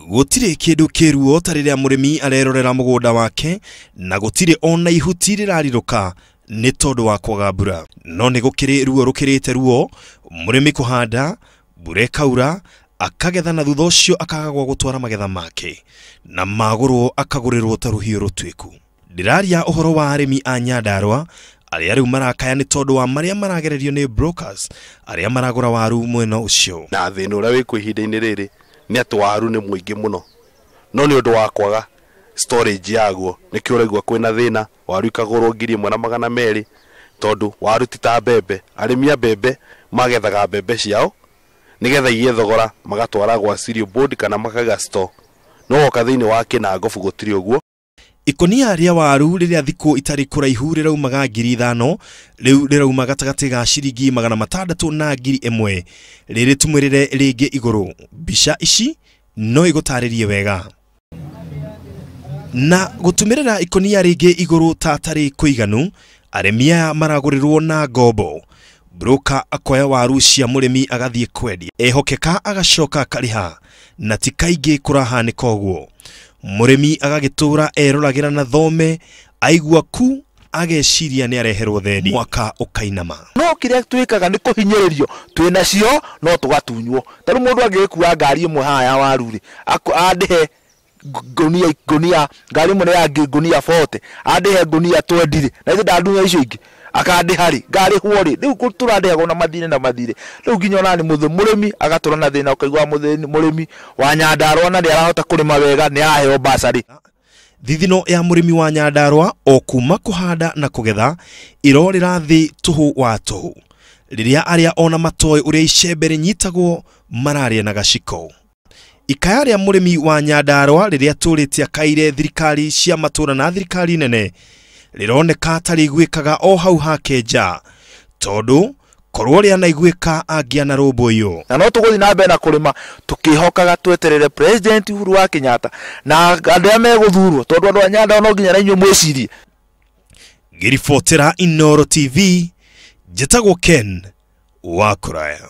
Gutire kindu kiruo tariria murimi arerorera mugunda wake na gutire ona ihuti rirariruka ni tondu wa kwaga mbura. No ni gukiri ruo rukirite ruo murimi kuhanda mbura ikaura akagetha na thutha ucio akagagwa gutwara magetha make na maguru akagurirwo taruhio rutwiku. Ndiraria uhoro wa arimi a Nyandarua aria riu marakaya ni tondu wa maria maragererio ni brokers aria maragura waru mwena ucio. Na thina uria wi ihinda-ini riri ni ati waru ni muingi muno, no ni undu wa kwaga storage yaguo nikio uraigua kwina thina. Waru ikagurwo 1,200 tondu waru ti ta mbembe. Arimi a mbembe magethaga mbembe ciao nigetha igie thogora magatwara gwa cereal board kana makaga store, no woka thiini wa Kinangofu gutiri uguo. Ikonia ria waru riria thiku itari kuraihu riraumaga 5,000 riu rirauma gatagati ga ciringi 600 na 1,000 riri tumwirire ringi iguru. Bisha ici no igutaririe wega na gutumirira ikonia ringi iguru tatari kuiganu. Aremia maragurirwo na ngombo, broker akoya waru cia murimi agathie kwendia, ehokeka agacoka kariha na ti kaingi kurahanika uguo. Murimi agagitura eruragira na thome, aigua ku ageciria ni areherwo theni, mwaka ukainama. No kiria twikaga ni kuhinyiririo twina cio no tugatunywo. Taru mundu agikuwa ngari imwe haya waru ri andihe gunia ngari imwe ya gunia 40 andihe gunia 20 na ithi ndandunya icio ingi akandiha ri ngari hwori riu turandihe na mathire na mathire. Riu nginya nani murimi agatura na thina ukaigwa murimi wa Nyandarua na ndi arahota kurima wega ni aheo basari. Thithino ya murimi wa Nyandarua o kuma kuhanda na kugetha irorira thi tuhu wa tuhu riria aria ona matoy uria icembe rinyitagwo mararia na gaciko. Ikaya ria murimi wa Nyandarua riria turitia kaire thirikari cia matura na thirikari nene rironeka tari gwikaga o hau hake nja tondu korwo ria naigwika angia na rumbuyo. Na no tuguthi na mbere na kurima tukihokaga tweterere president Uhuru wa Kenyatta na andu ame guthurwo tondu andu a Nyandarua no nginya inyu mwicirie. Ngiribotera Inooro TV, njitagwo Ken wa Kuraya.